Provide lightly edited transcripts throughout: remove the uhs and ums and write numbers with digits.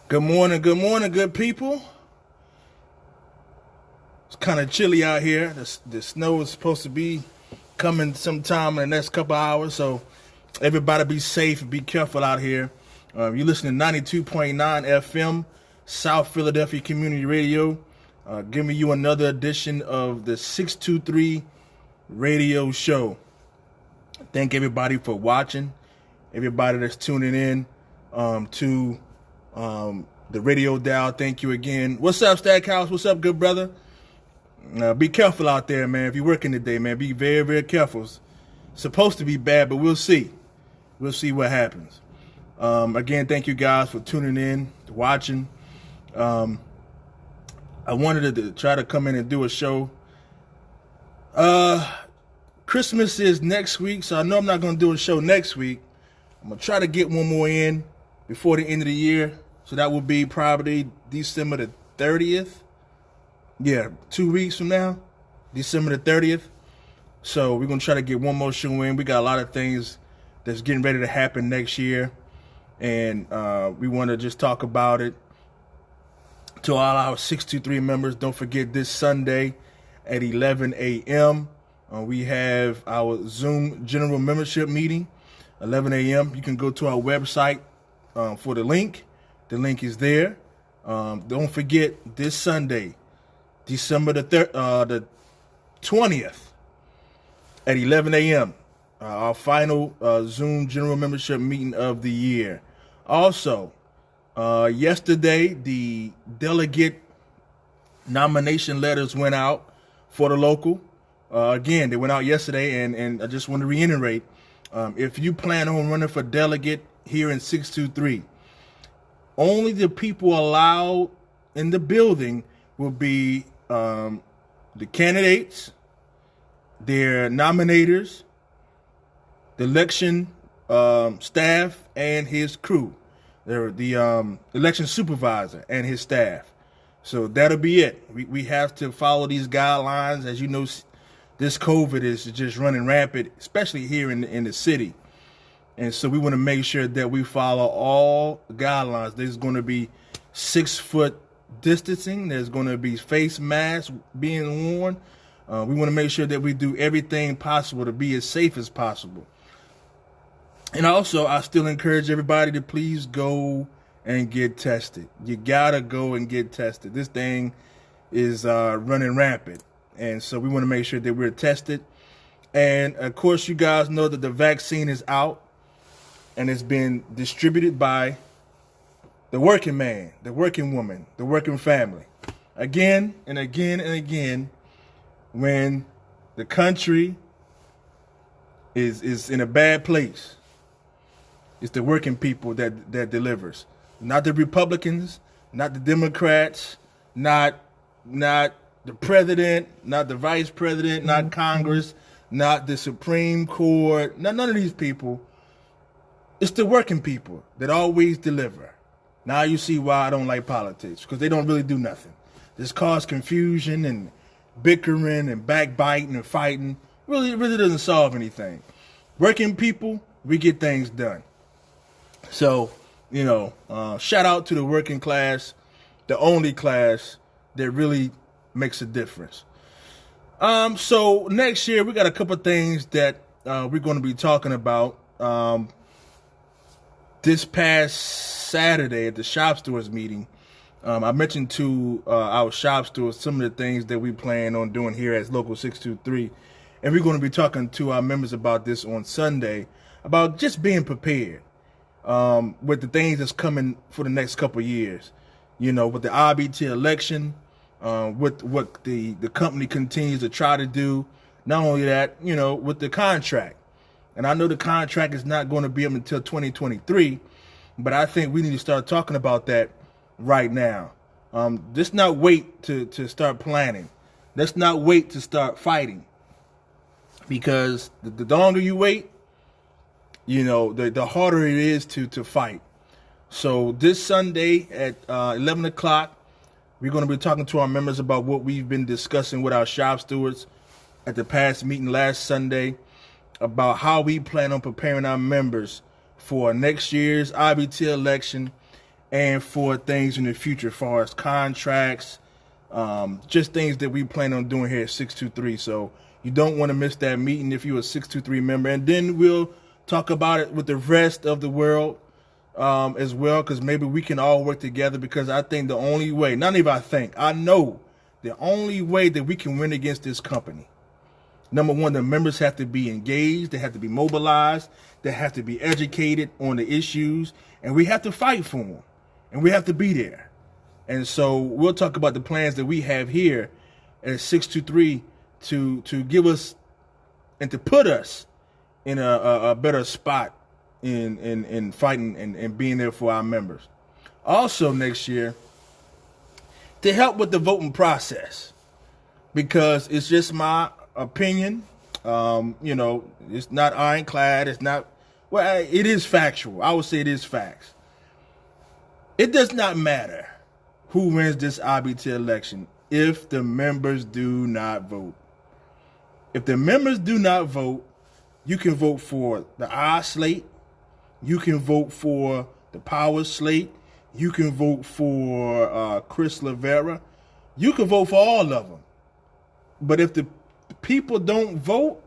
Good morning, good people. It's kind of chilly out here. The snow is supposed to be coming sometime in the next couple hours, so everybody be safe and be careful out here. You're listening to 92.9 FM, South Philadelphia Community Radio, giving you another edition of the 623 Radio Show. Thank everybody for watching, everybody that's tuning in to the radio dial. Thank you again. What's up, Stackhouse? What's up, good brother? Be careful out there, man. If you're working today, man, be very, very careful. It's supposed to be bad, but we'll see. We'll see what happens. Again, thank you guys for tuning in, watching. I wanted to try to come in and do a show. Christmas is next week, so I know I'm not going to do a show next week. I'm going to try to get one more in before the end of the year. So that will be probably December the 30th. Yeah, 2 weeks from now, December the 30th. So we're going to try to get one more show in. We got a lot of things that's getting ready to happen next year. And we want to just talk about it. To all our 623 members, don't forget this Sunday at 11 a.m. We have our Zoom general membership meeting, 11 a.m. You can go to our website for the link. The link is there. Don't forget this Sunday, December the 20th at 11 a.m. Our final Zoom general membership meeting of the year. Also, yesterday, the delegate nomination letters went out for the local. Again, they went out yesterday, and I just want to reiterate, if you plan on running for delegate here in 623, only the people allowed in the building will be the candidates, their nominators, the election staff, and his crew. They're the election supervisor and his staff. So that'll be it. We have to follow these guidelines. As you know, this COVID is just running rampant, especially here in the city. And so we want to make sure that we follow all guidelines. There's going to be 6 foot distancing. There's going to be face masks being worn. We want to make sure that we do everything possible to be as safe as possible. And also, I still encourage everybody to please go and get tested. You got to go and get tested. This thing is running rampant. And so we want to make sure that we're tested. And, of course, you guys know that the vaccine is out. And it's been distributed by the working man, the working woman, the working family. Again and again and again, when the country is in a bad place, it's the working people that delivers. Not the Republicans, not the Democrats, not the president, not the vice president, not Congress, not the Supreme Court, none of these people. It's the working people that always deliver. Now you see why I don't like politics, because they don't really do nothing. Just cause confusion and bickering and backbiting and fighting. It really doesn't solve anything. Working people, we get things done. So, shout out to the working class, the only class that really makes a difference. So next year, we got a couple things that we're going to be talking about. This past Saturday at the shop stewards meeting, I mentioned to our shop stewards some of the things that we plan on doing here at Local 623. And we're going to be talking to our members about this on Sunday, about just being prepared with the things that's coming for the next couple of years. With the RBT election, with what the company continues to try to do. Not only that, with the contract. And I know the contract is not going to be up until 2023, but I think we need to start talking about that right now. Let's not wait to start planning. Let's not wait to start fighting. Because the longer you wait, the harder it is to fight. So this Sunday at 11 o'clock, we're going to be talking to our members about what we've been discussing with our shop stewards at the past meeting last Sunday, about how we plan on preparing our members for next year's IBT election and for things in the future, as far as contracts, just things that we plan on doing here at 623. So you don't want to miss that meeting if you're a 623 member. And then we'll talk about it with the rest of the world as well, because maybe we can all work together, because I think the only way, not even I know the only way that we can win against this company, number one, the members have to be engaged, they have to be mobilized, they have to be educated on the issues, and we have to fight for them, and we have to be there. And so we'll talk about the plans that we have here at 623 to give us and to put us in a better spot in fighting and being there for our members. Also next year, to help with the voting process, because it's just my opinion. It's not ironclad. It's not, well, it is factual. I would say it is facts. It does not matter who wins this IBT election if the members do not vote. If the members do not vote, you can vote for the I slate. You can vote for the Power slate. You can vote for Chris Lavera. You can vote for all of them. But if the people don't vote,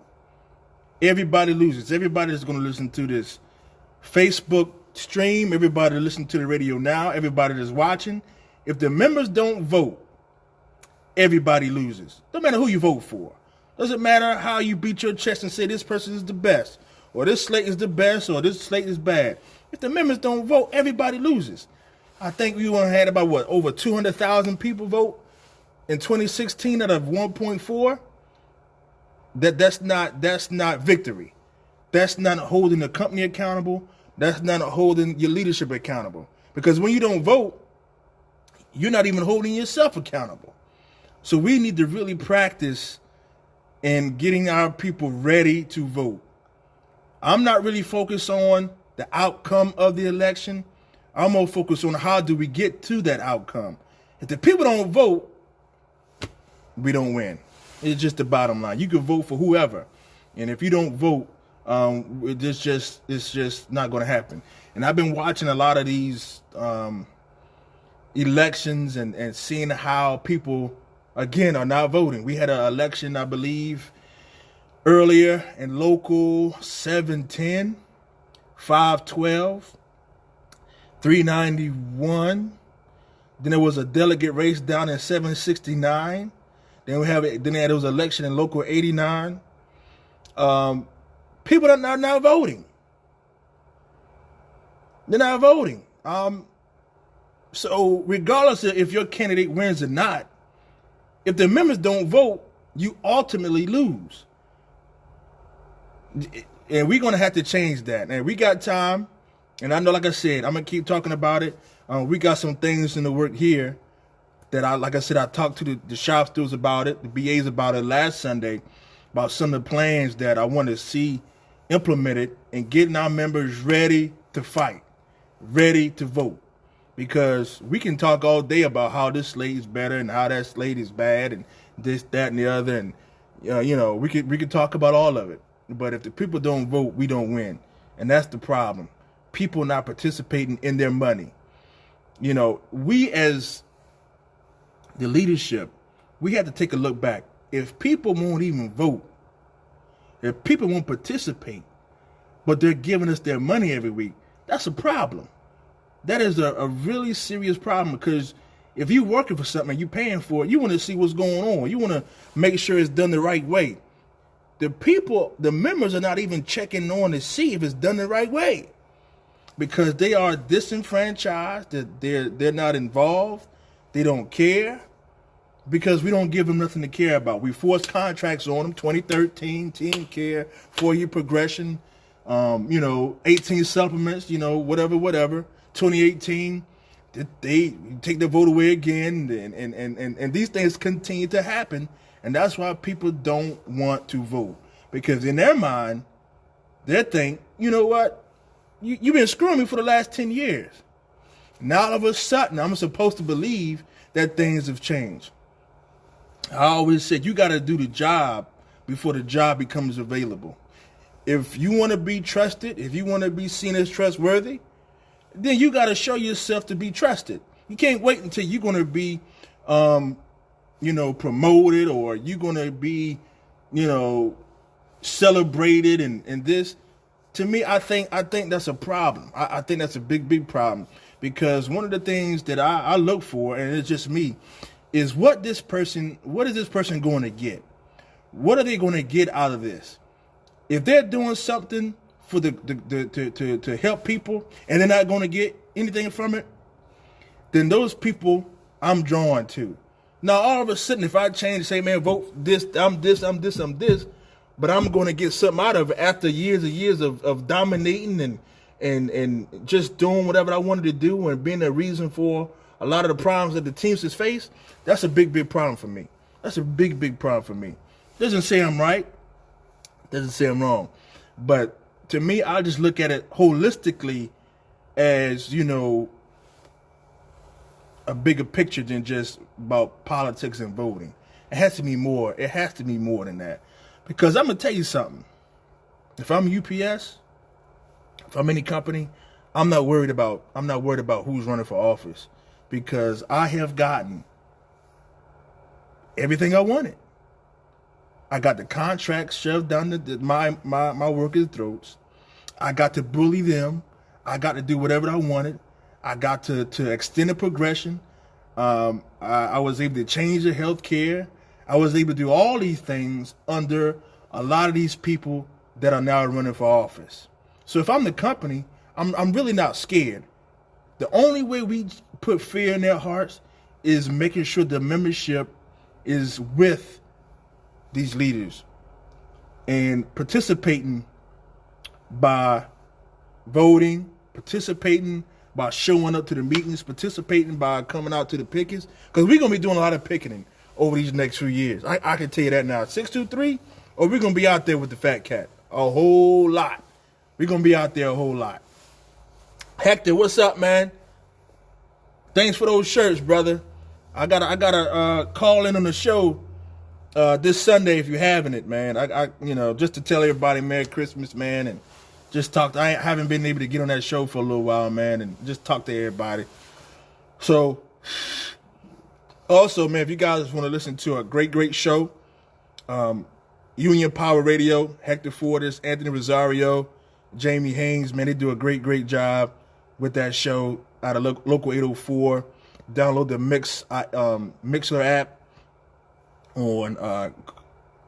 everybody loses. Everybody is going to listen to this Facebook stream. Everybody listen to the radio now. Everybody that's watching. If the members don't vote, everybody loses. No matter who you vote for. Doesn't matter how you beat your chest and say this person is the best, or this slate is the best, or this slate is bad. If the members don't vote, everybody loses. I think we had about, over 200,000 people vote in 2016 out of 1.4. That's not victory. That's not holding the company accountable. That's not holding your leadership accountable. Because when you don't vote, you're not even holding yourself accountable. So we need to really practice in getting our people ready to vote. I'm not really focused on the outcome of the election. I'm more focused on how do we get to that outcome. If the people don't vote, we don't win. It's just the bottom line. You can vote for whoever, and if you don't vote, it's just not going to happen. And I've been watching a lot of these elections and seeing how people, again, are not voting. We had an election, I believe, earlier in local 710, 512, 391. Then there was a delegate race down in 769. Then there was an election in local 89. People are not voting. They're not voting. So regardless of if your candidate wins or not, if the members don't vote, you ultimately lose. And we're going to have to change that. And we got time. And I know, like I said, I'm going to keep talking about it. We got some things in the work here that I talked to the shop stewards about it, the BAs about it last Sunday, about some of the plans that I want to see implemented and getting our members ready to fight, ready to vote. Because we can talk all day about how this slate is better and how that slate is bad and this, that, and the other. And, we could talk about all of it. But if the people don't vote, we don't win. And that's the problem. People not participating in their money. We as the leadership, we have to take a look back. If people won't even vote, if people won't participate, but they're giving us their money every week, that's a problem. That is a really serious problem, because if you're working for something and you're paying for it, you want to see what's going on. You want to make sure it's done the right way. The members are not even checking on to see if it's done the right way, because they are disenfranchised. They're not involved. They don't care, because we don't give them nothing to care about. We force contracts on them, 2013, Team Care, 4-year progression, 18 supplements, whatever. 2018, they take the vote away again, and these things continue to happen, and that's why people don't want to vote, because in their mind, they think, you know what, you've been screwing me for the last 10 years. Now all of a sudden, I'm supposed to believe that things have changed. I always said you got to do the job before the job becomes available. If you want to be trusted, if you want to be seen as trustworthy, then you got to show yourself to be trusted. You can't wait until you're going to be, promoted, or you're going to be, celebrated and this. To me, I think that's a problem. I think that's a big problem, because one of the things that I look for, and it's just me, is what is this person going to get? What are they going to get out of this? If they're doing something for to help people and they're not going to get anything from it, then those people I'm drawn to. Now, all of a sudden, if I change and say, man, vote this, I'm this, but I'm going to get something out of it after years and years of dominating and just doing whatever I wanted to do and being a reason for a lot of the problems that the teams has faced, that's a big problem for me. That's a big problem for me. Doesn't say I'm right. Doesn't say I'm wrong. But to me, I just look at it holistically as, a bigger picture than just about politics and voting. It has to be more. It has to be more than that. Because I'm going to tell you something. If I'm UPS, if I'm any company, I'm not worried about who's running for office, because I have gotten everything I wanted. I got the contracts shoved down my workers' throats. I got to bully them. I got to do whatever I wanted. I got to extend the progression. I was able to change the health care. I was able to do all these things under a lot of these people that are now running for office. So if I'm the company, I'm really not scared. The only way we put fear in their hearts is making sure the membership is with these leaders and participating by voting, participating by showing up to the meetings, participating by coming out to the pickets, because we're going to be doing a lot of picketing over these next few years. I can tell you that now. 623, or we're going to be out there with the fat cat a whole lot. We're going to be out there a whole lot. Hector, what's up, man? Thanks for those shirts, brother. I gotta call in on the show this Sunday if you're having it, man. I just to tell everybody Merry Christmas, man, and just talk. I haven't been able to get on that show for a little while, man, and just talk to everybody. So, also, man, if you guys want to listen to a great show, Union Power Radio, Hector Fortis, Anthony Rosario, Jamie Haynes, man, they do a great job with that show out of Local 804. Download the Mixler app on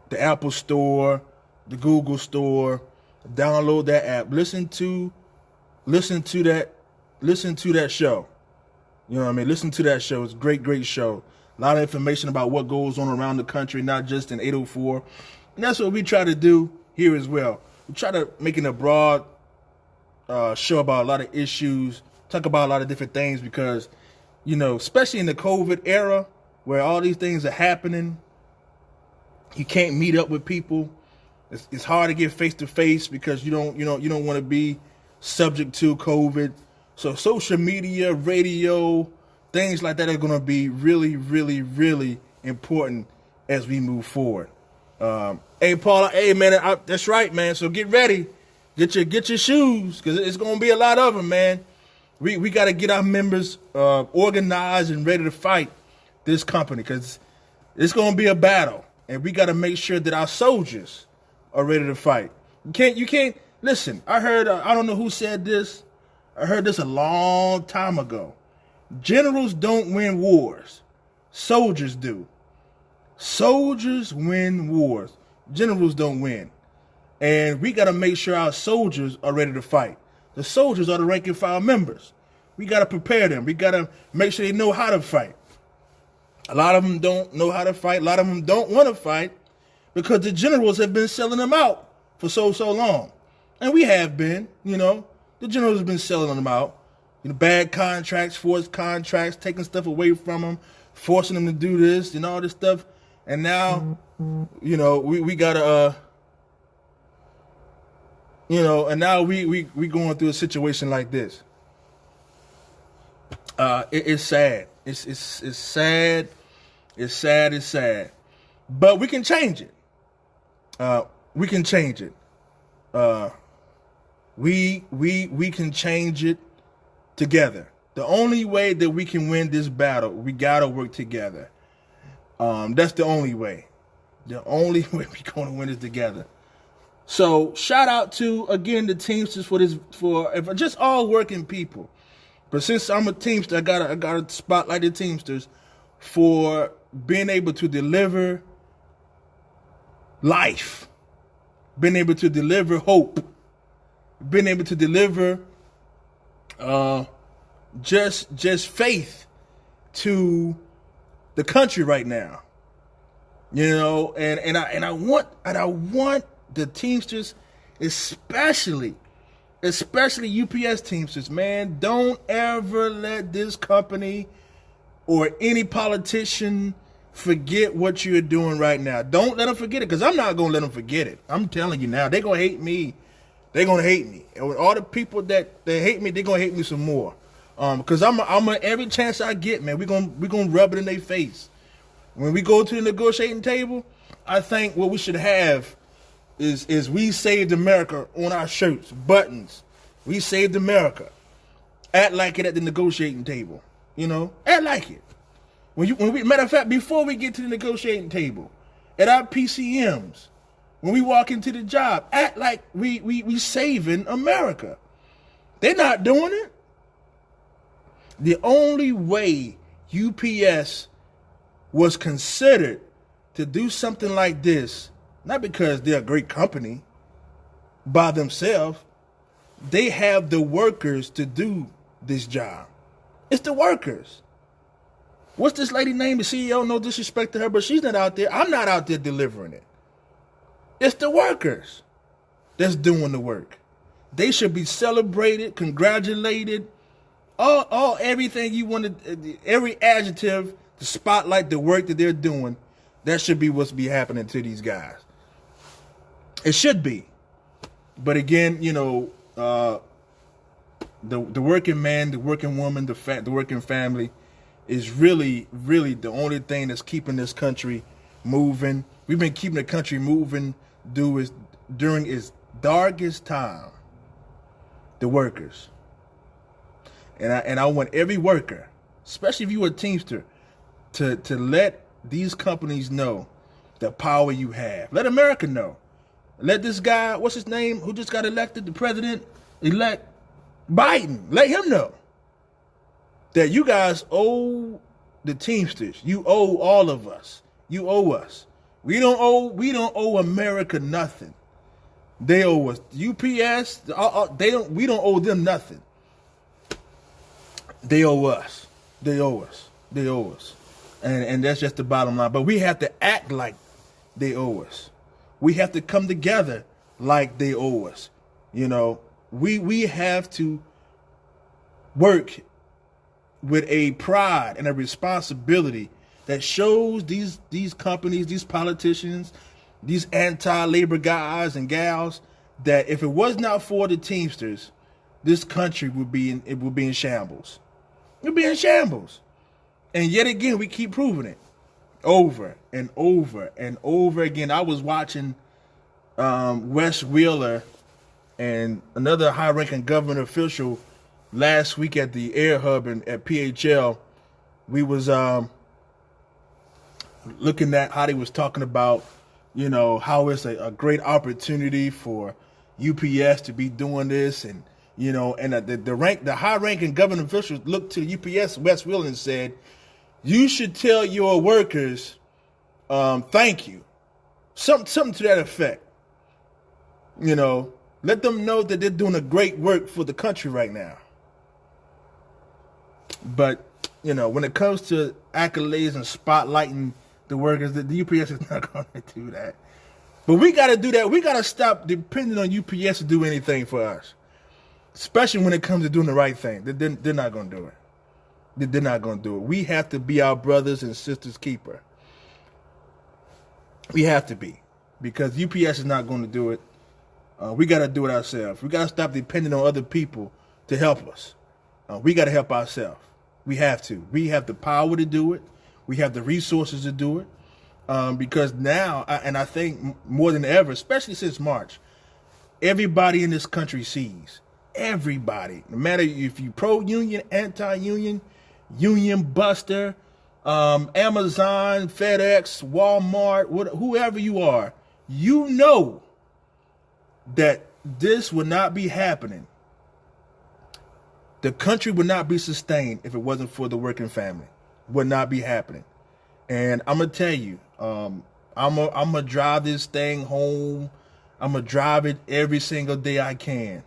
the Apple Store, the Google Store. Download that app. Listen to that show. You know what I mean? Listen to that show. It's a great show. A lot of information about what goes on around the country, not just in 804. And that's what we try to do here as well. We try to make it a broad show about a lot of issues, talk about a lot of different things, because, especially in the COVID era where all these things are happening, you can't meet up with people. It's hard to get face to face because you don't want to be subject to COVID. So social media, radio, things like that are going to be really important as we move forward. Hey, Paula, hey man, that's right, man. So get ready, get your shoes, because it's going to be a lot of them, man. We got to get our members organized and ready to fight this company, because it's going to be a battle, and we got to make sure that our soldiers are ready to fight. You can't listen. I heard I don't know who said this. I heard this a long time ago. Generals don't win wars. Soldiers do. Soldiers win wars. Generals don't win. And we got to make sure our soldiers are ready to fight. The soldiers are the rank and file members. We got to prepare them. We got to make sure they know how to fight. A lot of them don't know how to fight. A lot of them don't want to fight because the generals have been selling them out for so long. And we have been, the generals have been selling them out. Bad contracts, forced contracts, taking stuff away from them, forcing them to do this and all this stuff. And now, we gotta, and now we going through a situation like this. It's sad. It's sad. It's sad. But we can change it. We can change it. We can change it together. The only way that we can win this battle, we gotta work together. That's the only way. The only way we're gonna win is together. So shout out to, again, the Teamsters for just all working people. But since I'm a Teamster, I gotta spotlight the Teamsters for being able to deliver life, being able to deliver hope, being able to deliver just faith to the country right now. You know, and I want the Teamsters, especially UPS Teamsters, man, don't ever let this company or any politician forget what you're doing right now. Don't let them forget it, because I'm not going to let them forget it. I'm telling you now, they're going to hate me. They're going to hate me. And with all the people that hate me, they're going to hate me some more. Because I'm every chance I get, man, we're gonna rub it in their face. When we go to the negotiating table, I think what we should have is we saved America on our shirts, buttons. We saved America. Act like it at the negotiating table. You know, act like it. Matter of fact, before we get to the negotiating table, at our PCMs, when we walk into the job, act like we saving America. They're not doing it. The only way UPS was considered to do something like this, not because they're a great company by themselves, they have the workers to do this job. It's the workers. What's this lady name? The CEO, no disrespect to her, but she's not out there. I'm not out there delivering it. It's the workers that's doing the work. They should be celebrated, congratulated, all everything you wanted, every adjective to spotlight the work that they're doing. That should be what's be happening to these guys. It should be. But again, you know, the working man, the working woman, the working family is really, really the only thing that's keeping this country moving. We've been keeping the country moving during its darkest time. The workers. And I want every worker, especially if you're a Teamster, to let these companies know the power you have. Let America know. Let this guy, what's his name, who just got elected, the president-elect Biden, let him know that you guys owe the Teamsters. You owe all of us. You owe us. We don't owe America nothing. They owe us. UPS, we don't owe them nothing. They owe us. They owe us. They owe us. And that's just the bottom line. But we have to act like they owe us. We have to come together like they owe us. You know, we have to work with a pride and a responsibility that shows these companies, these politicians, these anti-labor guys and gals, that if it was not for the Teamsters, this country would be in shambles. It would be in shambles. And yet again, we keep proving it over and over and over again. I was watching Wes Wheeler and another high-ranking government official last week at the Air Hub and at PHL. We was looking at how they was talking about, you know, how it's a great opportunity for UPS to be doing this, and you know, and the high-ranking government officials looked to UPS, Wes Wheeler, and said, "You should tell your workers, thank you," something to that effect. You know, let them know that they're doing a great work for the country right now. But you know, when it comes to accolades and spotlighting the workers, the UPS is not going to do that. But we got to do that. We got to stop depending on UPS to do anything for us, especially when it comes to doing the right thing. They're not going to do it. They're not going to do it. We have to be our brothers and sisters' keeper. We have to be, because UPS is not going to do it. We got to do it ourselves. We got to stop depending on other people to help us. We got to help ourselves. We have to. We have the power to do it. We have the resources to do it. Because now, and I think more than ever, especially since March, everybody in this country sees everybody, no matter if you pro-union, anti-union, union buster, Amazon, FedEx, Walmart, whoever you are, you know that this would not be happening. The country would not be sustained if it wasn't for the working family. Would not be happening. And I'm gonna tell you, I'm gonna drive this thing home. I'm gonna drive it every single day I can.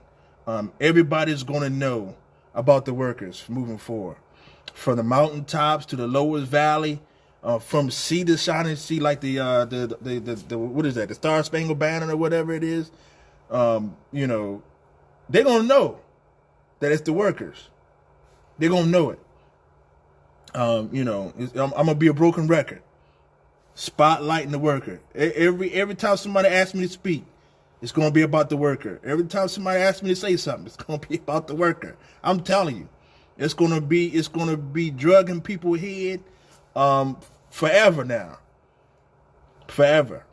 Everybody's gonna know about the workers moving forward, from the mountaintops to the lowest valley, from sea to shining sea, like the what is that? The Star Spangled Banner or whatever it is. You know, they're gonna know that it's the workers. They're gonna know it. You know, I'm gonna be a broken record, spotlighting the worker. Every time somebody asks me to speak, it's gonna be about the worker. Every time somebody asks me to say something, it's gonna be about the worker. I'm telling you, it's gonna be drugging people's head, forever now, forever.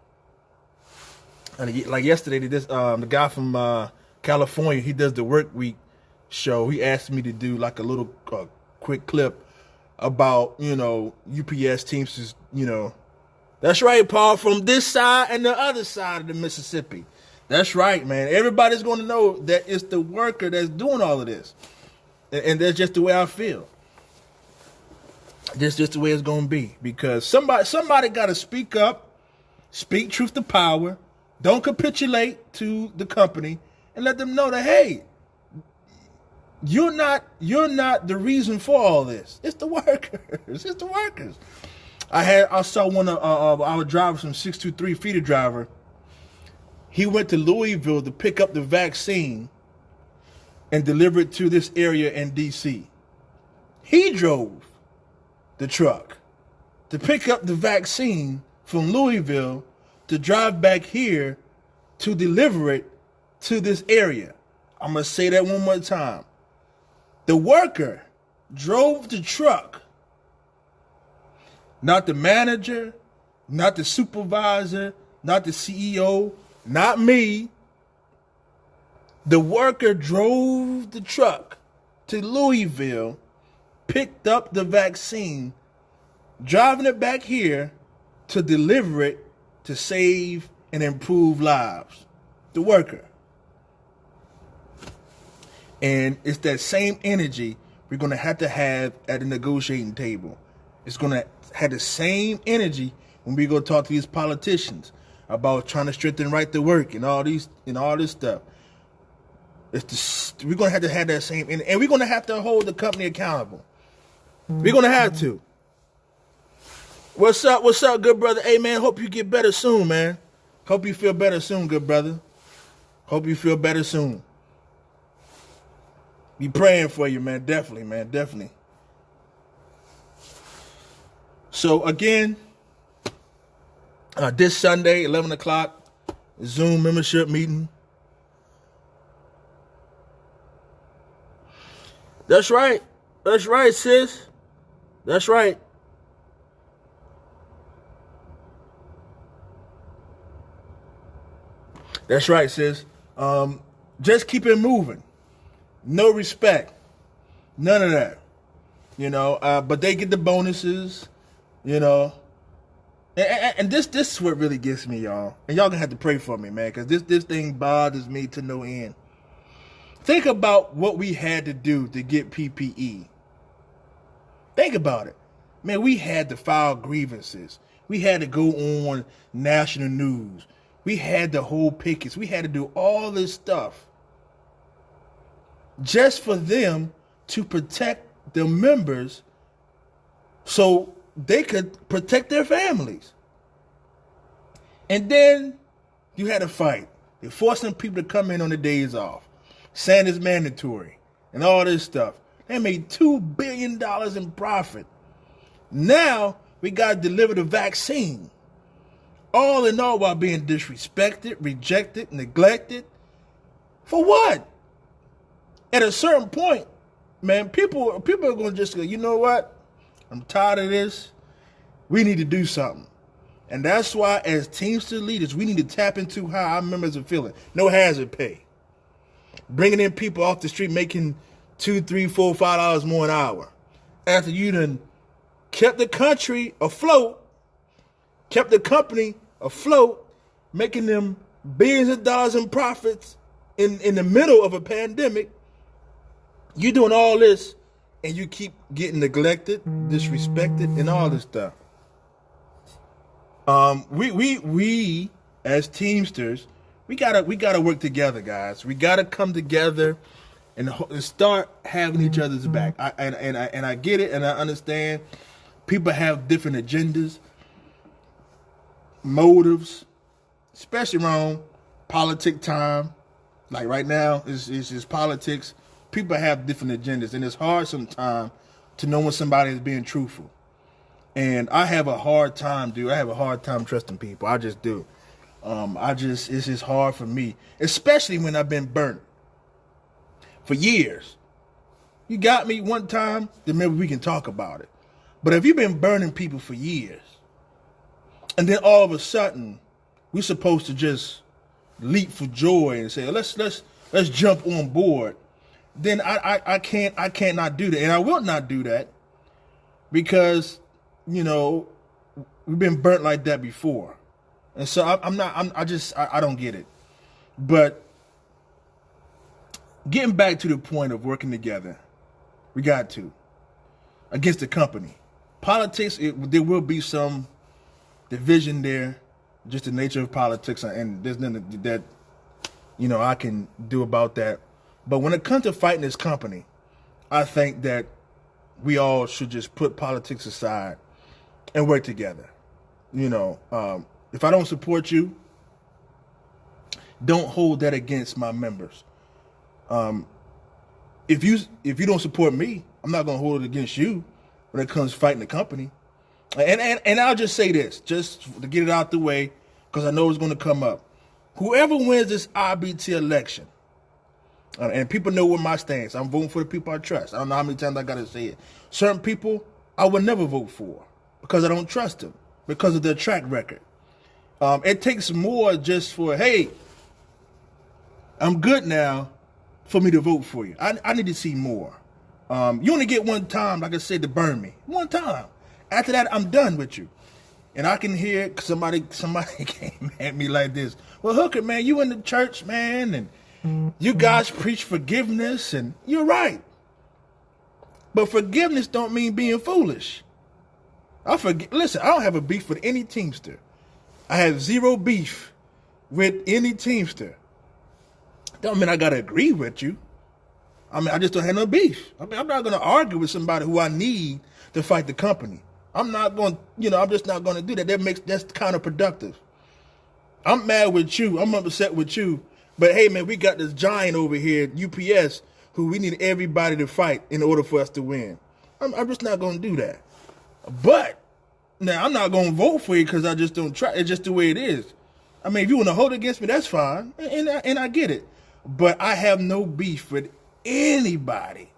And like yesterday, the guy from California, he does the Work Week show. He asked me to do like a little quick clip about, you know, UPS Teamsters, you know. That's right, Paul, from this side and the other side of the Mississippi. That's right, man. Everybody's going to know that it's the worker that's doing all of this. And that's just the way I feel. That's just the way it's going to be. Because somebody got to speak up, speak truth to power, don't capitulate to the company, and let them know that, hey, you're not the reason for all this. It's the workers. It's the workers. I saw one of our drivers from 623 feeder driver. He went to Louisville to pick up the vaccine and deliver it to this area in DC. He drove the truck to pick up the vaccine from Louisville to drive back here to deliver it to this area. I'm going to say that one more time. The worker drove the truck, not the manager, not the supervisor, not the CEO, not me. The worker drove the truck to Louisville, picked up the vaccine, driving it back here to deliver it to save and improve lives. The worker. And it's that same energy we're going to have at the negotiating table. It's going to have the same energy when we go talk to these politicians about trying to strengthen right to work and all this stuff. We're going to have that same energy, and we're going to have to hold the company accountable. We're going to have to. What's up, good brother? Hey, man, hope you get better soon, man. Hope you feel better soon, good brother. Hope you feel better soon. Be praying for you, man. Definitely, man. Definitely. So, again, this Sunday, 11 o'clock, Zoom membership meeting. That's right. That's right, sis. That's right. That's right, sis. Just keep it moving. No respect. None of that. You know, but they get the bonuses, you know. And this is what really gets me, y'all. And y'all gonna have to pray for me, man, because this thing bothers me to no end. Think about what we had to do to get PPE. Think about it. Man, we had to file grievances. We had to go on national news. We had to hold pickets. We had to do all this stuff just for them to protect the members so they could protect their families. And then you had a fight. They're forcing people to come in on the days off, saying it's mandatory, and all this stuff. They made $2 billion in profit. Now we got to deliver the vaccine. All in all, while being disrespected, rejected, neglected. For what? At a certain point, man, people are going to just go, you know what? I'm tired of this. We need to do something. And that's why, as Teamster leaders, we need to tap into how our members are feeling. No hazard pay. bringing in people off the street making $2, $3, $4, $5 more an hour. After you done kept the country afloat, kept the company afloat, making them billions of dollars in profits in the middle of a pandemic, you doing all this and you keep getting neglected, disrespected, and all this stuff. We as Teamsters, we gotta work together, guys. We gotta come together and start having each other's back. I get it, and I understand. People have different agendas, motives, especially around politic time. Like right now, it's just politics. People have different agendas, and it's hard sometimes to know when somebody is being truthful. And I have a hard time, dude. I have a hard time trusting people. I just do. It's just hard for me, especially when I've been burnt for years. You got me one time, then maybe we can talk about it. But if you've been burning people for years, and then all of a sudden we're supposed to just leap for joy and say let's jump on board, then I can't not do that, and I will not do that because we've been burnt like that before. And so I don't get it. But getting back to the point of working together, we got to, against the company. Politics, there will be some division there, just the nature of politics, and there's nothing that, I can do about that. But when it comes to fighting this company, I think that we all should just put politics aside and work together. If I don't support you, don't hold that against my members. If you don't support me, I'm not going to hold it against you when it comes to fighting the company. And I'll just say this, just to get it out the way, because I know it's going to come up. Whoever wins this IBT election, and people know what my stance. I'm voting for the people I trust. I don't know how many times I got to say it. Certain people I would never vote for because I don't trust them, because of their track record. It takes more just for, hey, I'm good now, for me to vote for you. I need to see more. You only get one time, like I said, to burn me. One time. After that, I'm done with you. And I can hear somebody came at me like this. Well, Hooker, man, you in the church, man, and you guys preach forgiveness, and you're right. But forgiveness don't mean being foolish. Listen, I don't have a beef with any Teamster. I have zero beef with any Teamster. Don't mean I gotta agree with you. I just don't have no beef. I'm not gonna argue with somebody who I need to fight the company. I'm just not gonna do that. That's counterproductive. I'm mad with you. I'm upset with you. But hey, man, we got this giant over here, UPS, who we need everybody to fight in order for us to win. I'm just not gonna do that. But now I'm not gonna vote for you because I just don't try. It's just the way it is. If you want to hold against me, that's fine, and I get it. But I have no beef with anybody.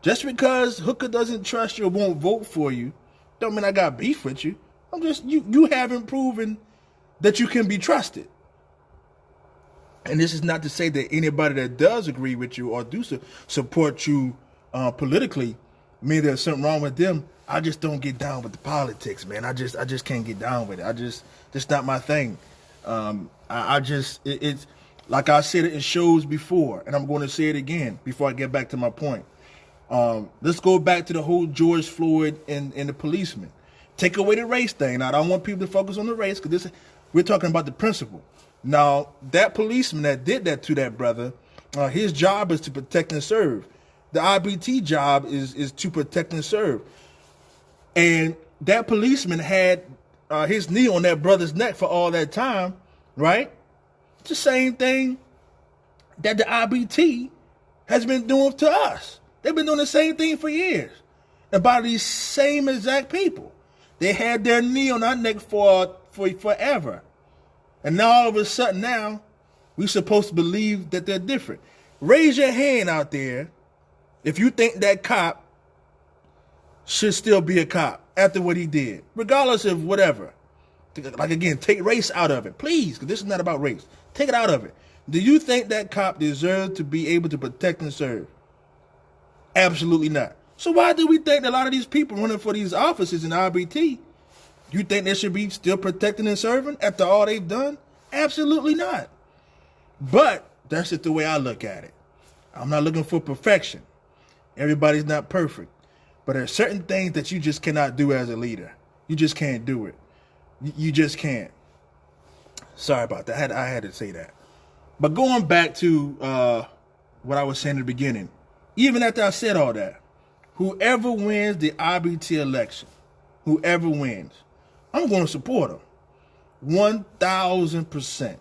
Just because Hooker doesn't trust you or won't vote for you, don't mean I got beef with you. I'm just, you haven't proven that you can be trusted. And this is not to say that anybody that does agree with you or do support you politically, maybe there's something wrong with them. I just don't get down with the politics, man. I just can't get down with it. It's not my thing. It's like I said it in shows before, and I'm going to say it again before I get back to my point. Let's go back to the whole George Floyd and the policeman. Take away the race thing. Now, I don't want people to focus on the race because we're talking about the principle. Now, that policeman that did that to that brother, his job is to protect and serve. The IBT job is to protect and serve. And that policeman had his knee on that brother's neck for all that time, right? It's the same thing that the IBT has been doing to us. They've been doing the same thing for years. And by these same exact people. They had their knee on our neck for forever. And now all of a sudden now, we're supposed to believe that they're different. Raise your hand out there if you think that cop should still be a cop after what he did, regardless of whatever. Like, again, take race out of it, please, because this is not about race. Take it out of it. Do you think that cop deserves to be able to protect and serve? Absolutely not. So why do we think that a lot of these people running for these offices in RBT, you think they should be still protecting and serving after all they've done? Absolutely not. But that's just the way I look at it. I'm not looking for perfection. Everybody's not perfect. But there are certain things that you just cannot do as a leader. You just can't do it. You just can't. Sorry about that. I had to say that. But going back to what I was saying at the beginning, even after I said all that, whoever wins the RBT election, whoever wins, I'm going to support them 1,000%,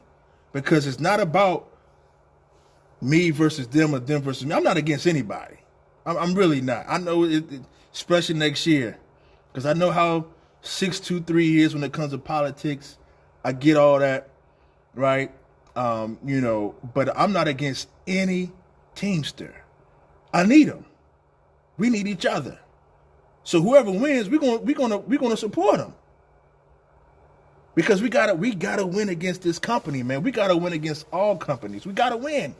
because it's not about me versus them or them versus me. I'm not against anybody. I'm really not. I know it, especially next year, because I know how 623 is when it comes to politics. I get all that, right? But I'm not against any Teamster. I need them. We need each other. So whoever wins, we're gonna support them, because we gotta win against this company, man. We gotta win against all companies. We gotta win.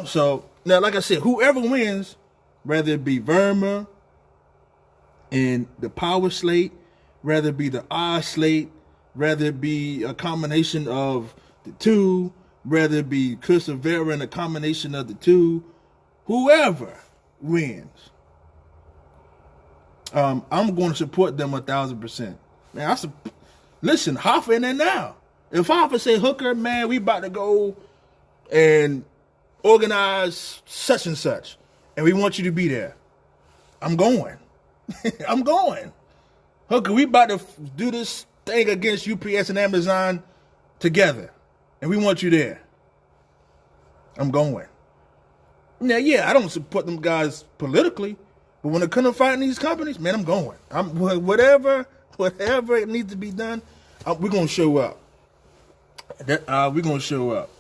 So now, like I said, whoever wins, whether it be Verma and the Power Slate, whether it be the R Slate, whether it be a combination of the two, whether it be Chris Rivera and a combination of the two, whoever wins, I'm going to support them 1,000%. Man, listen, Hoffa in there now. If Hoffa say, Hooker, man, we about to go and organize such and such, and we want you to be there, I'm going. I'm going. Hooker, we about to do this thing against UPS and Amazon together, and we want you there. I'm going. Now, yeah, I don't support them guys politically, but when it comes to fighting these companies, man, I'm going. Whatever it needs to be done, we're going to show up. We're going to show up.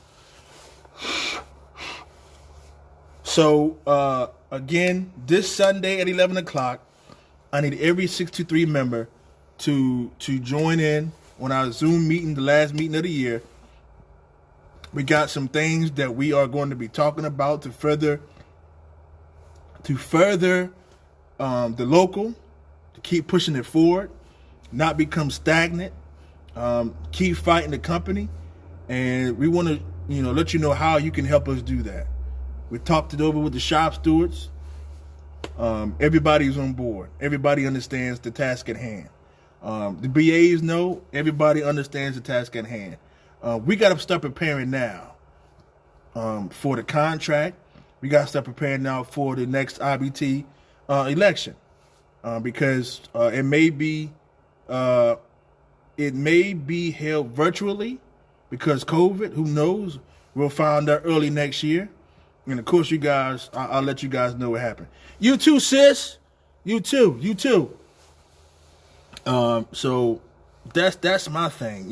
So, again, this Sunday at 11 o'clock, I need every 623 member to join in on our Zoom meeting, the last meeting of the year. We got some things that we are going to be talking about to further the local, to keep pushing it forward, not become stagnant, keep fighting the company, and we want to let you know how you can help us do that. We talked it over with the shop stewards. Everybody's on board. Everybody understands the task at hand. The BAs know. Everybody understands the task at hand. We got to start preparing now for the contract. We got to start preparing now for the next IBT election, because it may be held virtually because COVID. Who knows? We'll find out early next year. And of course, you guys, I'll let you guys know what happened. You too, sis. You too. So that's my thing.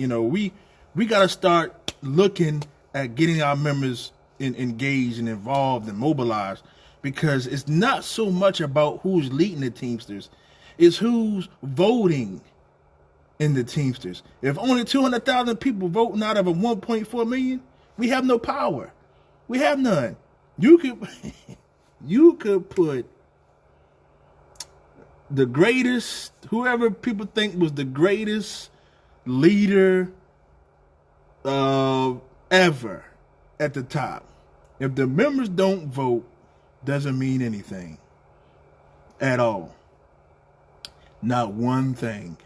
We got to start looking at getting our members engaged and involved and mobilized, because it's not so much about who's leading the Teamsters. It's who's voting in the Teamsters. If only 200,000 people voting out of a 1.4 million, we have no power. We have none. You could put the greatest, whoever people think was the greatest leader ever at the top. If the members don't vote, doesn't mean anything at all. Not one thing.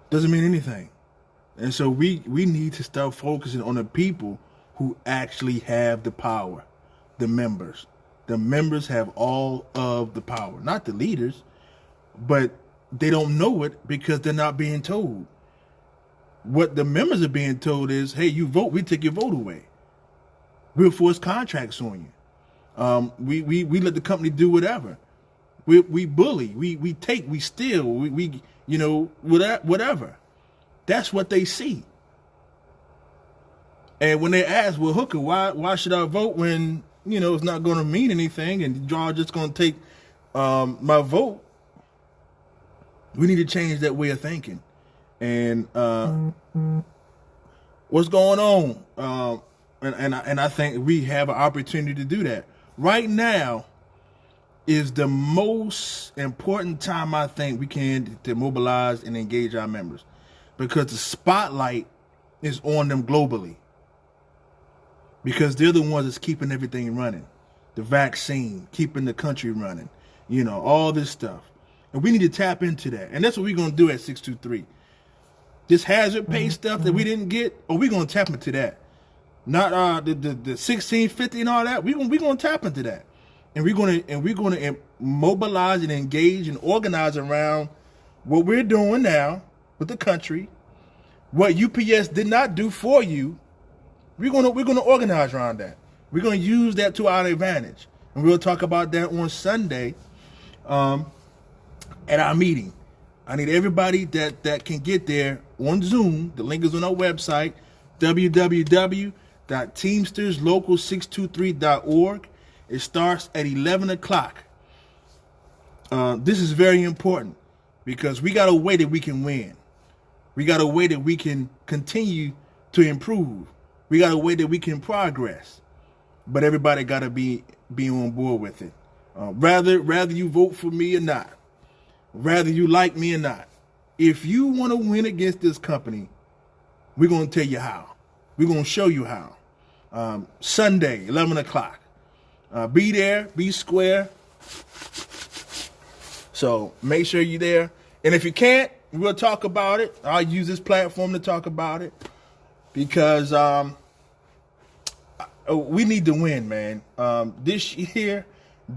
Doesn't mean anything. And so we need to start focusing on the people who actually have the power, the members. The members have all of the power, not the leaders, but they don't know it because they're not being told. What the members are being told is, hey, you vote, we take your vote away. We'll force contracts on you. We let the company do whatever. We bully, we take, we steal, we whatever. That's what they see. And when they ask, well, Hooker, why should I vote when, it's not going to mean anything and y'all just going to take my vote? We need to change that way of thinking. And what's going on. And I think we have an opportunity to do that. Right now is the most important time I think we can to mobilize and engage our members, because the spotlight is on them globally, because they're the ones that's keeping everything running. The vaccine, keeping the country running, all this stuff. And we need to tap into that. And that's what we're going to do at 623. This hazard pay stuff that we didn't get, we're going to tap into that. Not the 1650 and all that. We're going to tap into that. And we're going to mobilize and engage and organize around what we're doing now with the country. What UPS did not do for you, we're going to organize around that. We're going to use that to our advantage. And we'll talk about that on Sunday at our meeting. I need everybody that can get there on Zoom. The link is on our website, www.teamsterslocal623.org. It starts at 11 o'clock. This is very important because we got a way that we can win. We got a way that we can continue to improve. We got a way that we can progress. But everybody got to be on board with it. Rather you vote for me or not, rather you like me or not, if you want to win against this company, we're going to tell you how. We're going to show you how. Sunday, 11 o'clock. Be there, be square. So make sure you're there. And if you can't, we'll talk about it. I'll use this platform to talk about it because we need to win, man. This year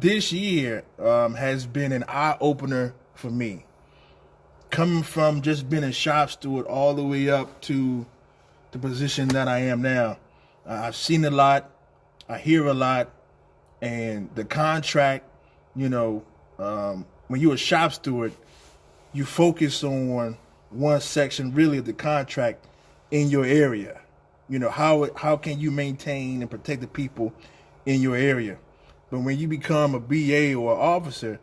has been an eye-opener for me. Coming from just being a shop steward all the way up to the position that I am now. I've seen a lot. I hear a lot. And the contract, when you're a shop steward, you focus on one section really of the contract in your area. How can you maintain and protect the people in your area? But when you become a BA or officer,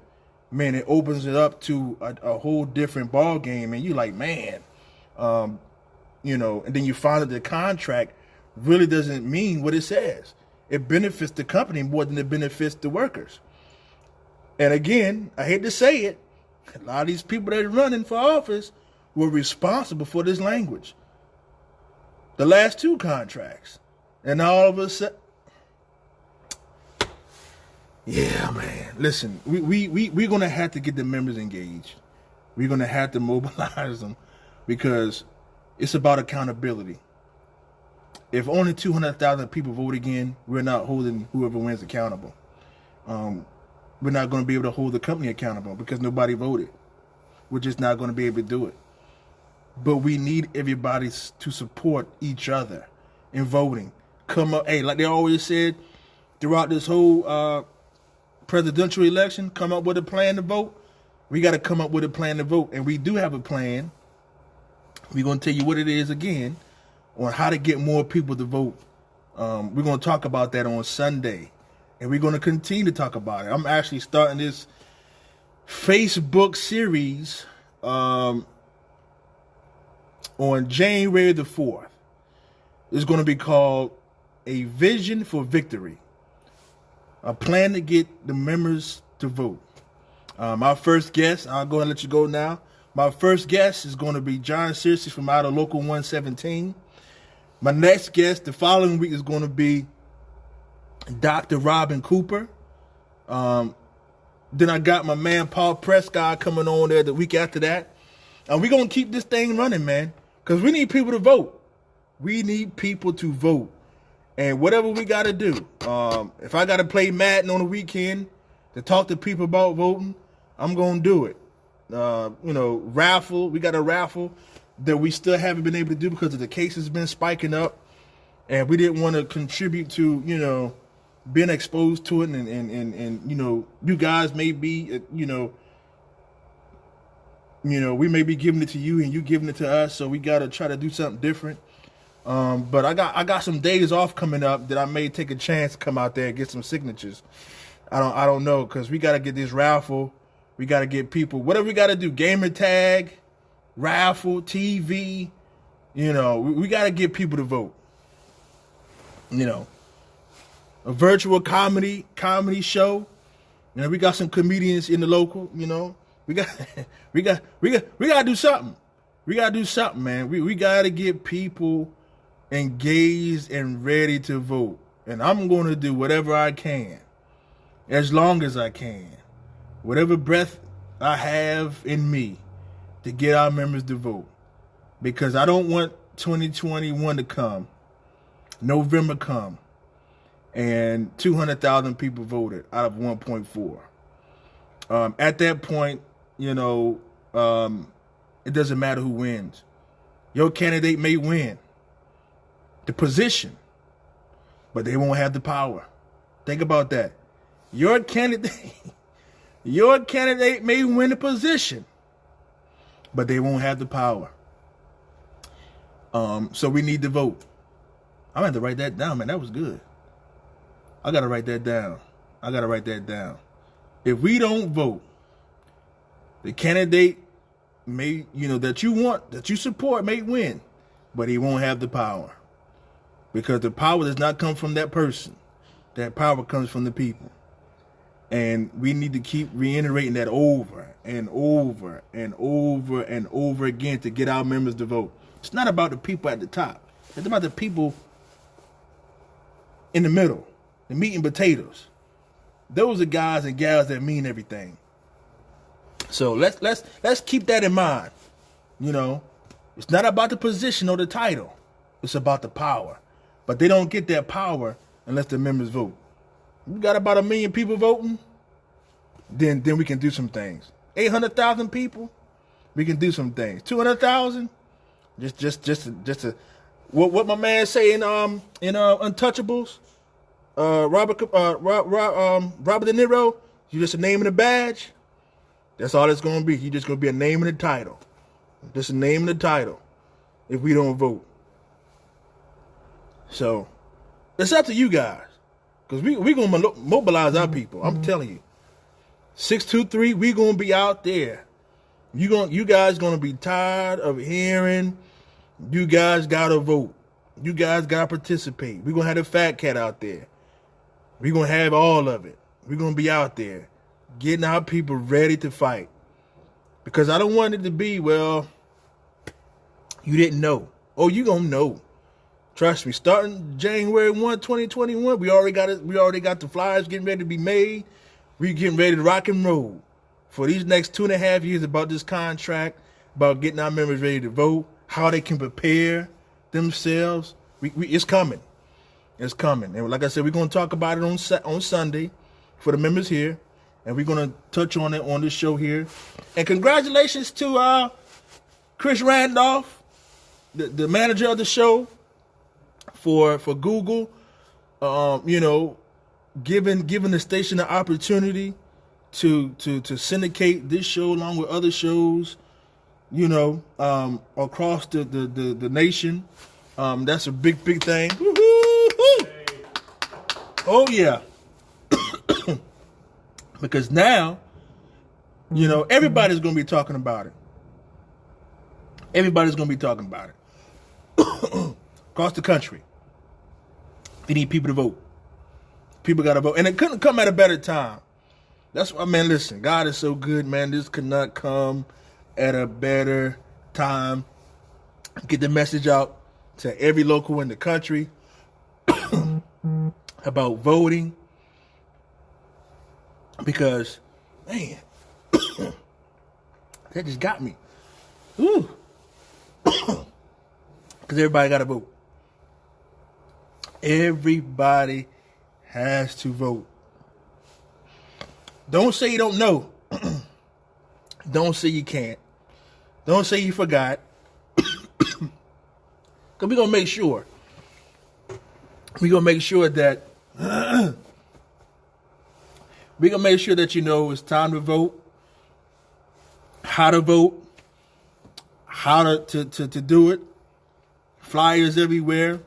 man, it opens it up to a whole different ball game. And you're like, man, and then you find that the contract really doesn't mean what it says. It benefits the company more than it benefits the workers. And again, I hate to say it, a lot of these people that are running for office were responsible for this language. The last two contracts. And all of a sudden, yeah, man. Listen, we're going to have to get the members engaged. We're going to have to mobilize them because it's about accountability. If only 200,000 people vote again, we're not holding whoever wins accountable. We're not going to be able to hold the company accountable because nobody voted. We're just not going to be able to do it. But we need everybody to support each other in voting. Come up, hey, like they always said throughout this whole presidential election, come up with a plan to vote. We got to come up with a plan to vote. And we do have a plan. We're going to tell you what it is again on how to get more people to vote. We're going to talk about that on Sunday. And we're going to continue to talk about it. I'm actually starting this Facebook series on January the 4th. It's going to be called A Vision for Victory. A plan to get the members to vote. My first guest, I'll go and let you go now. My first guest is going to be John Searcy from out of Local 117. My next guest the following week is going to be Dr. Robin Cooper. Then I got my man Paul Prescott coming on there the week after that. And we're going to keep this thing running, man, because we need people to vote. We need people to vote. And whatever we got to do, if I got to play Madden on the weekend to talk to people about voting, I'm going to do it. Raffle. We got a raffle that we still haven't been able to do because of the cases been spiking up. And we didn't want to contribute to, being exposed to it. And you guys may be, we may be giving it to you and you giving it to us. So we got to try to do something different. But I got some days off coming up that I may take a chance to come out there and get some signatures. I don't know, because we got to get this raffle. We got to get people, whatever we got to do, gamer tag, raffle, TV, You know, we got to get people to vote. You know, a virtual comedy show. You know, we got some comedians in the local. You know, we got to do something. We got to do something, man. We got to get people engaged and ready to vote. And I'm going to do whatever I can, as long as I can, whatever breath I have in me, to get our members to vote. Because I don't want 2021 to come, November come, and 200,000 people voted out of 1.4. At that point, you know, it doesn't matter who wins. Your candidate may win the position, but they won't have the power. Think about that. Your candidate may win the position, but they won't have the power. So we need to vote. I'm going to write that down, man. That was good. I got to write that down. If we don't vote, the candidate may, you know, that you support may win, but he won't have the power. Because the power does not come from that person. That power comes from the people. And we need to keep reiterating that over and over and over and over again to get our members to vote. It's not about the people at the top. It's about the people in the middle, the meat and potatoes. Those are guys and gals that mean everything. So let's keep that in mind. You know, it's not about the position or the title. It's about the power. But they don't get that power unless the members vote. We got about 1 million people voting, then we can do some things. 800,000 people, we can do some things. 200,000, just what my man say in Untouchables, Robert De Niro, you just a name and a badge. That's all it's gonna be. You just gonna be a name and a title. Just a name and a title. If we don't vote. So it's up to you guys. Because we going to mobilize our people. I'm telling you. 623, we going to be out there. You guys going to be tired of hearing, you guys got to vote. You guys got to participate. We're going to have the fat cat out there. We're going to have all of it. We're going to be out there getting our people ready to fight. Because I don't want it to be, well, you didn't know. Oh, you going to know. Trust me, starting January 1, 2021, we already got the flyers getting ready to be made. We getting ready to rock and roll for these next 2.5 years about this contract, about getting our members ready to vote, how they can prepare themselves. It's coming. It's coming. And like I said, we're going to talk about it on Sunday for the members here, and we're going to touch on it on this show here. And congratulations to Chris Randolph, the manager of the show, for Google, you know, giving the station the opportunity to syndicate this show along with other shows, you know, across the nation. That's a big thing. Woo-hoo-hoo! Oh yeah. Because now, you know, everybody's going to be talking about it. Everybody's going to be talking about it. Across the country. We need people to vote. People got to vote. And it couldn't come at a better time. That's why, man, listen, God is so good, man. This could not come at a better time. Get the message out to every local in the country about voting. Because, man, that just got me. Ooh. Because everybody got to vote. Everybody has to vote. Don't say you don't know. Don't say you can't. Don't say you forgot. Because we're going to make sure. We're going to make sure that we're going to make sure that you know it's time to vote, how to vote, how to do it. Flyers everywhere.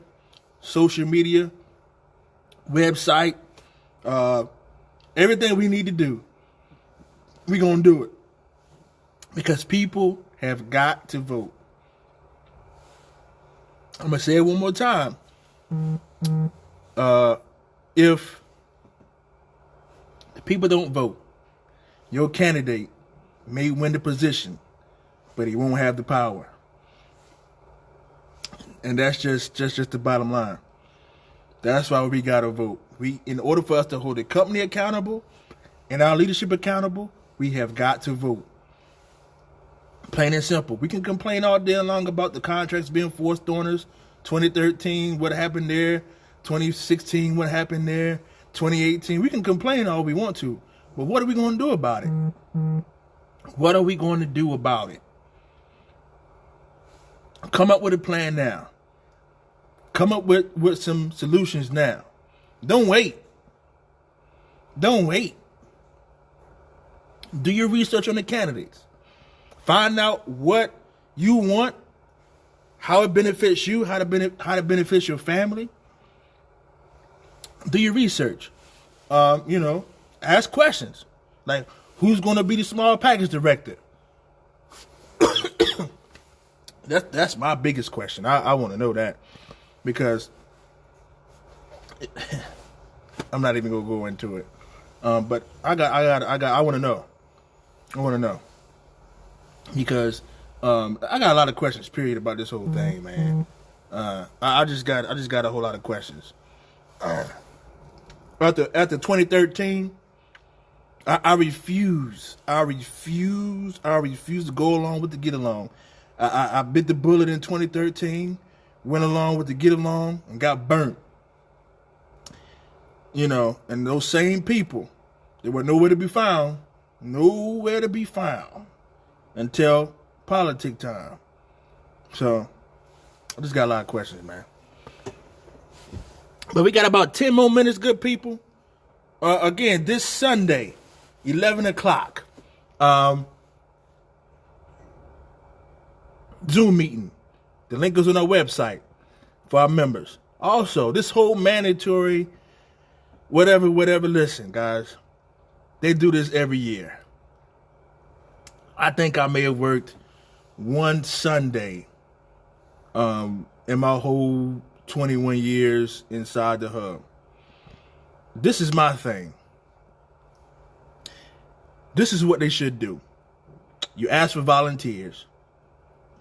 Social media, website, everything we need to do, we're going to do it. Because people have got to vote. I'm going to say it one more time. If the people don't vote, your candidate may win the position, but he won't have the power. And that's just the bottom line. That's why we got to vote. In order for us to hold the company accountable and our leadership accountable, we have got to vote. Plain and simple. We can complain all day long about the contracts being forced on us. 2013, what happened there? 2016, what happened there? 2018, we can complain all we want to. But what are we going to do about it? What are we going to do about it? Come up with a plan now. Come up with some solutions now. Don't wait. Don't wait. Do your research on the candidates. Find out what you want, how it benefits you, how it benefits your family. Do your research. Ask questions. Like, who's going to be the small package director? That's my biggest question. I want to know that, because I'm not even gonna go into it. But I want to know. I want to know, because I got a lot of questions. Period, about this whole thing, man. I just got a whole lot of questions. After 2013, I refuse to go along with the get along. I bit the bullet in 2013, went along with the get along, and got burnt. And those same people, they were nowhere to be found until politic time. So I just got a lot of questions, man. But we got about 10 more minutes, good people. Again, this Sunday, 11 o'clock. Zoom meeting. The link is on our website for our members. Also, this whole mandatory whatever, listen, guys. They do this every year. I think I may have worked one Sunday in my whole 21 years inside the hub. This is my thing. This is what they should do. You ask for volunteers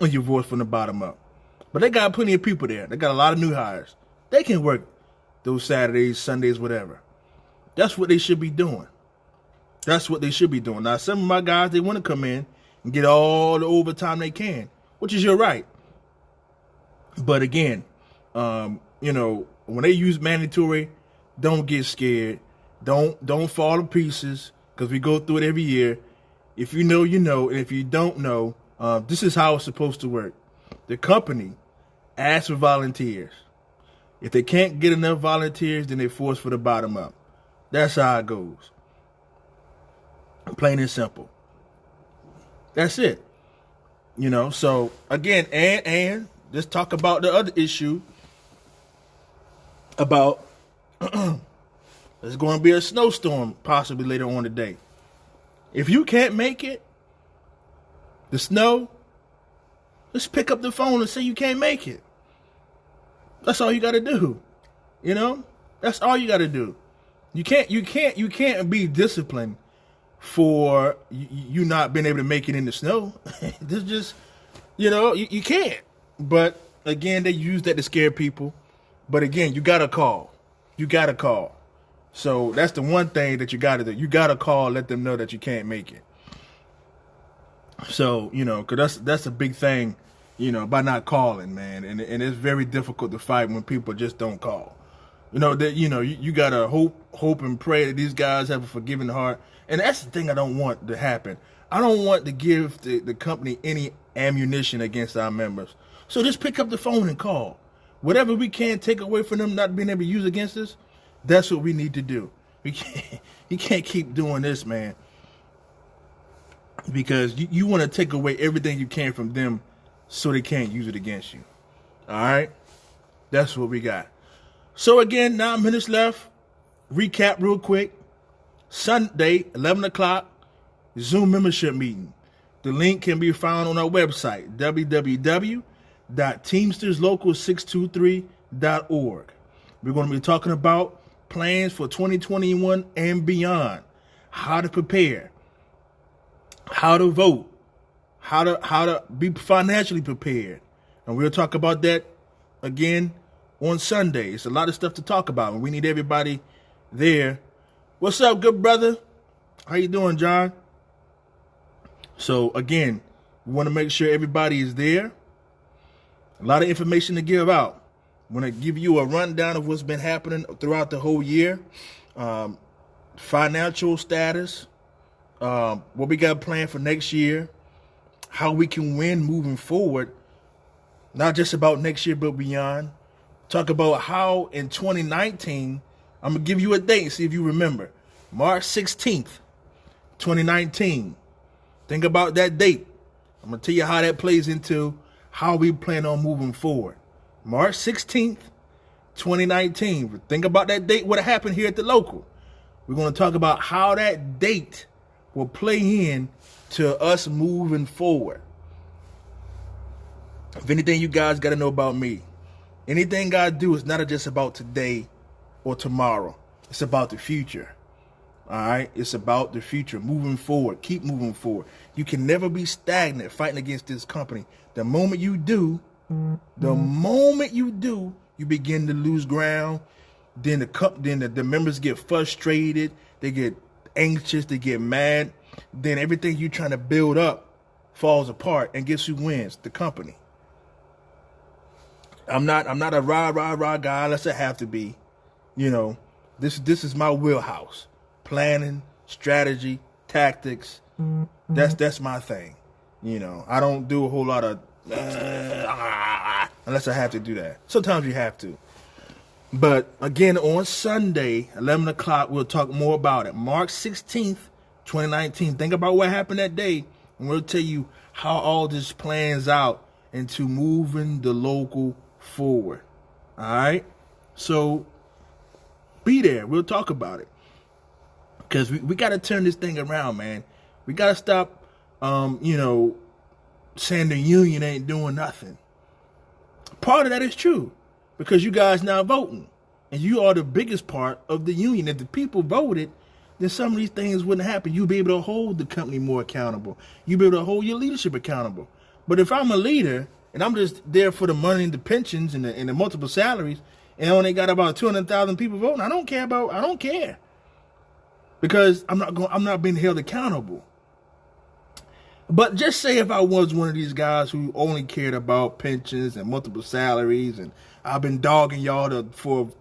and you vote from the bottom up. But they got plenty of people there. They got a lot of new hires. They can work those Saturdays, Sundays, whatever. That's what they should be doing. Now, some of my guys, they want to come in and get all the overtime they can, which is your right. But again, when they use mandatory, don't get scared. Don't fall to pieces, because we go through it every year. If you know, you know. And if you don't know, this is how it's supposed to work. The company asks for volunteers. If they can't get enough volunteers, then they force for the bottom up. That's how it goes. Plain and simple. That's it. So again, and let's talk about the other issue about there's going to be a snowstorm possibly later on today. If you can't make it, the snow, just pick up the phone and say you can't make it. That's all you got to do. That's all you got to do. You can't be disciplined for you not being able to make it in the snow. This just, you can't. But again, they use that to scare people. But again, you got to call. So that's the one thing that you got to do. You got to call, let them know that you can't make it. So, because that's a big thing, by not calling, man. And it's very difficult to fight when people just don't call. You got to hope and pray that these guys have a forgiving heart. And that's the thing I don't want to happen. I don't want to give the company any ammunition against our members. So just pick up the phone and call. Whatever we can take away from them not being able to use against us, that's what we need to do. You can't keep doing this, man. Because you want to take away everything you can from them so they can't use it against you. All right? That's what we got. So again, 9 minutes left. Recap real quick. Sunday, 11 o'clock, Zoom membership meeting. The link can be found on our website, www.zoom.com. www.teamsterslocal623.org. We're going to be talking about plans for 2021 and beyond, how to prepare, how to vote, how to be financially prepared. And we'll talk about that again on Sunday. It's a lot of stuff to talk about, and we need everybody there. What's up, good brother? How you doing, John? So again, we want to make sure everybody is there. A lot of information to give out. I want to give you a rundown of what's been happening throughout the whole year. Financial status, what we got planned for next year, how we can win moving forward, not just about next year, but beyond. Talk about how in 2019, I'm going to give you a date, see if you remember. March 16th, 2019. Think about that date. I'm going to tell you how that plays into how we plan on moving forward. March 16th, 2019. Think about that date, what happened here at the local. We're going to talk about how that date will play in to us moving forward. If anything you guys got to know about me, anything I do is not just about today or tomorrow. It's about the future. All right? It's about the future, moving forward. Keep moving forward. You can never be stagnant fighting against this company. The moment you do, you begin to lose ground. Then the members get frustrated. They get anxious. They get mad. Then everything you're trying to build up falls apart. And guess who wins? The company. I'm not a rah guy unless I have to be. You know, this is my wheelhouse. Planning, strategy, tactics. That's my thing. You know, I don't do a whole lot of unless I have to do that. Sometimes you have to. But again, on Sunday, 11 o'clock, we'll talk more about it. March 16th, 2019. Think about what happened that day, and we'll tell you how all this plans out into moving the local forward. All right? So be there. We'll talk about it. Because we got to turn this thing around, man. We got to stop, saying the union ain't doing nothing. Part of that is true because you guys now voting. And you are the biggest part of the union. If the people voted, then some of these things wouldn't happen. You'll be able to hold the company more accountable. You'll be able to hold your leadership accountable. But if I'm a leader and I'm just there for the money and the pensions and the multiple salaries and I only got about 200,000 people voting, I don't care. Because I'm not being held accountable. But just say if I was one of these guys who only cared about pensions and multiple salaries, and I've been dogging y'all for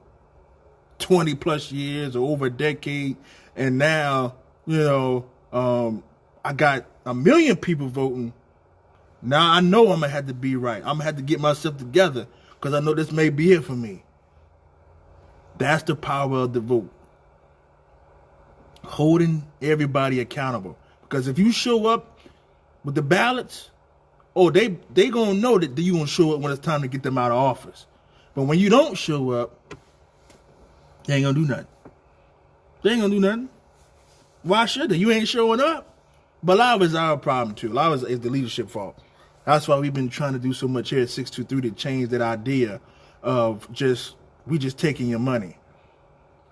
20 plus years or over a decade, and now, I got 1 million people voting. Now I know I'm going to have to be right. I'm going to have to get myself together because I know this may be it for me. That's the power of the vote. Holding everybody accountable. Because if you show up with the ballots, they going to know that you going to show up when it's time to get them out of office. But when you don't show up, they ain't going to do nothing. They ain't going to do nothing. Why should they? You ain't showing up. But a lot of it's our problem, too. A lot of it's the leadership fault. That's why we've been trying to do so much here at 623 to change that idea of we just taking your money.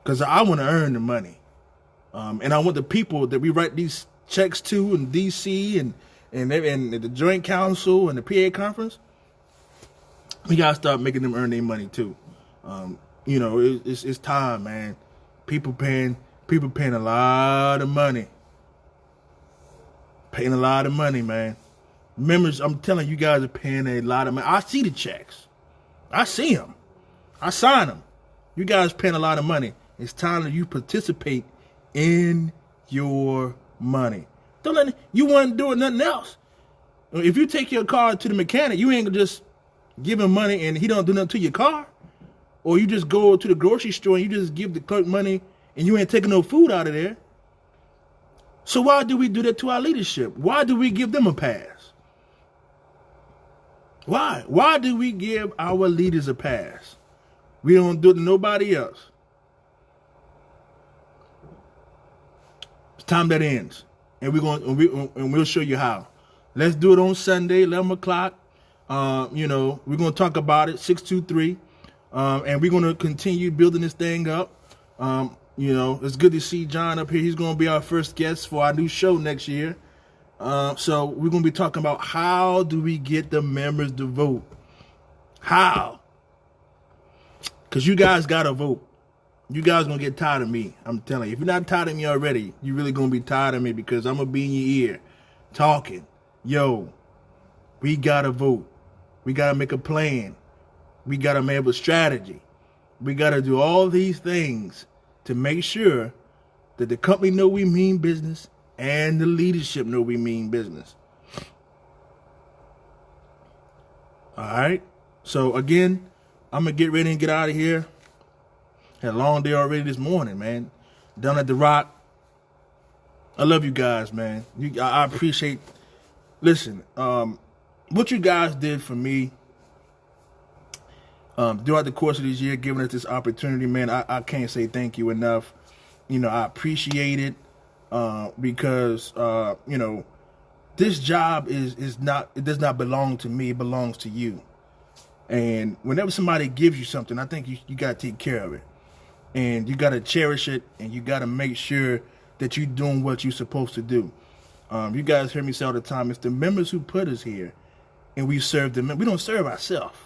Because I want to earn the money. And I want the people that we write these checks to in D.C. and the Joint Council and the PA Conference, we got to start making them earn their money, too. It's time, man. People paying a lot of money. Paying a lot of money, man. Members, I'm telling you guys are paying a lot of money. I see the checks. I see them. I sign them. You guys paying a lot of money. It's time that you participate in your money. Don't let you want to do it nothing else. If you take your car to the mechanic, you ain't just give him money and he don't do nothing to your car. Or you just go to the grocery store and you just give the clerk money and you ain't taking no food out of there. So why do we do that to our leadership? Why do we give them a pass? Why? Why do we give our leaders a pass? We don't do it to nobody else. It's time that ends. And we'll show you how. Let's do it on Sunday, 11 o'clock. You know, we're going to talk about it, 623. And we're going to continue building this thing up. You know, it's good to see John up here. He's going to be our first guest for our new show next year. So we're going to be talking about how do we get the members to vote? How? Because you guys got to vote. You guys going to get tired of me. I'm telling you. If you're not tired of me already, you're really going to be tired of me because I'm going to be in your ear talking. Yo, we got to vote. We got to make a plan. We got to have a strategy. We got to do all these things to make sure that the company know we mean business and the leadership know we mean business. All right. So, again, I'm going to get ready and get out of here. Had a long day already this morning, man. Down at the Rock. I love you guys, man. I appreciate. Listen, what you guys did for me throughout the course of this year, giving us this opportunity, man, I can't say thank you enough. You know, I appreciate it because, you know, this job is not, it does not belong to me. It belongs to you. And whenever somebody gives you something, I think you got to take care of it. And you got to cherish it, and you got to make sure that you're doing what you're supposed to do. You guys hear me say all the time, it's the members who put us here, and we serve them. We don't serve ourselves.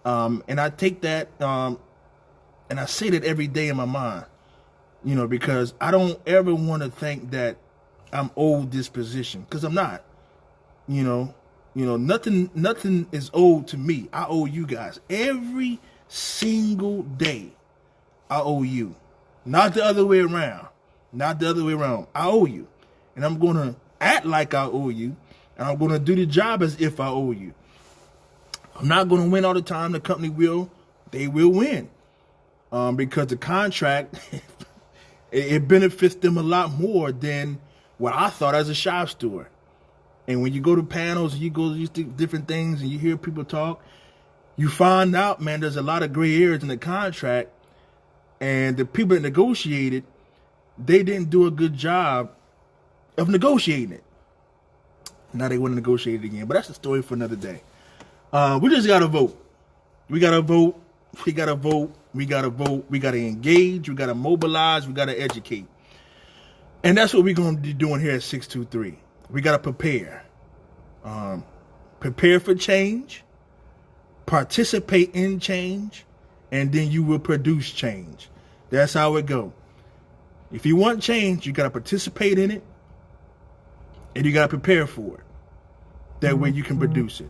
And I take that, and I say that every day in my mind, you know, because I don't ever want to think that I'm owed this position, because I'm not. You know, nothing is owed to me. I owe you guys every single day. I owe you, not the other way around. Not the other way around. I owe you, and I'm going to act like I owe you, and I'm going to do the job as if I owe you. I'm not going to win all the time. The company will. They will win because the contract, it benefits them a lot more than what I thought as a shop steward. And when you go to panels, you go to these different things, and you hear people talk, you find out, man, there's a lot of gray areas in the contract, and the people that negotiated, they didn't do a good job of negotiating it. Now they want to negotiate it again, but that's a story for another day. We just got to vote. We got to vote. We got to vote. We got to vote. We got to engage. We got to mobilize. We got to educate. And that's what we're going to be doing here at 623. We got to prepare. Prepare for change. Participate in change. And then you will produce change. That's how it go. If you want change, you got to participate in it. And you got to prepare for it. That way you can produce it.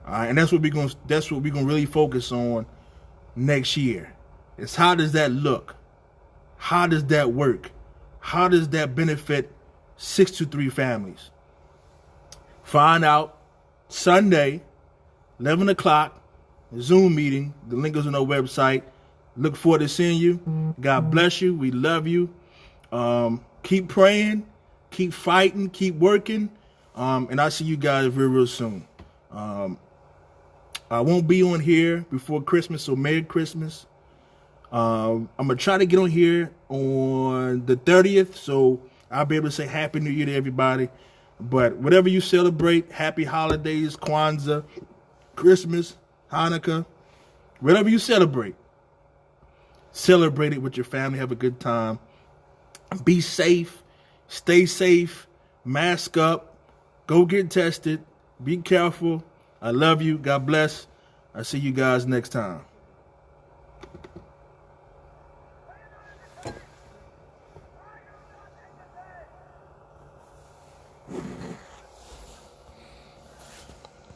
All right, and that's what we're gonna really focus on next year. Is how does that look? How does that work? How does that benefit 623 families? Find out Sunday, 11 o'clock, Zoom meeting. The link is on our website. Look forward to seeing you. God bless you. We love you. Keep praying, keep fighting, keep working, and I'll see you guys real soon. I won't be on here before Christmas, so Merry Christmas. I'm going to try to get on here on the 30th, so I'll be able to say Happy New Year to everybody. But whatever you celebrate, happy holidays, Kwanzaa, Christmas, Hanukkah, whatever you celebrate it with your family. Have a good time. Be safe. Stay safe. Mask up. Go get tested. Be careful. I love you. God bless. I'll see you guys next time.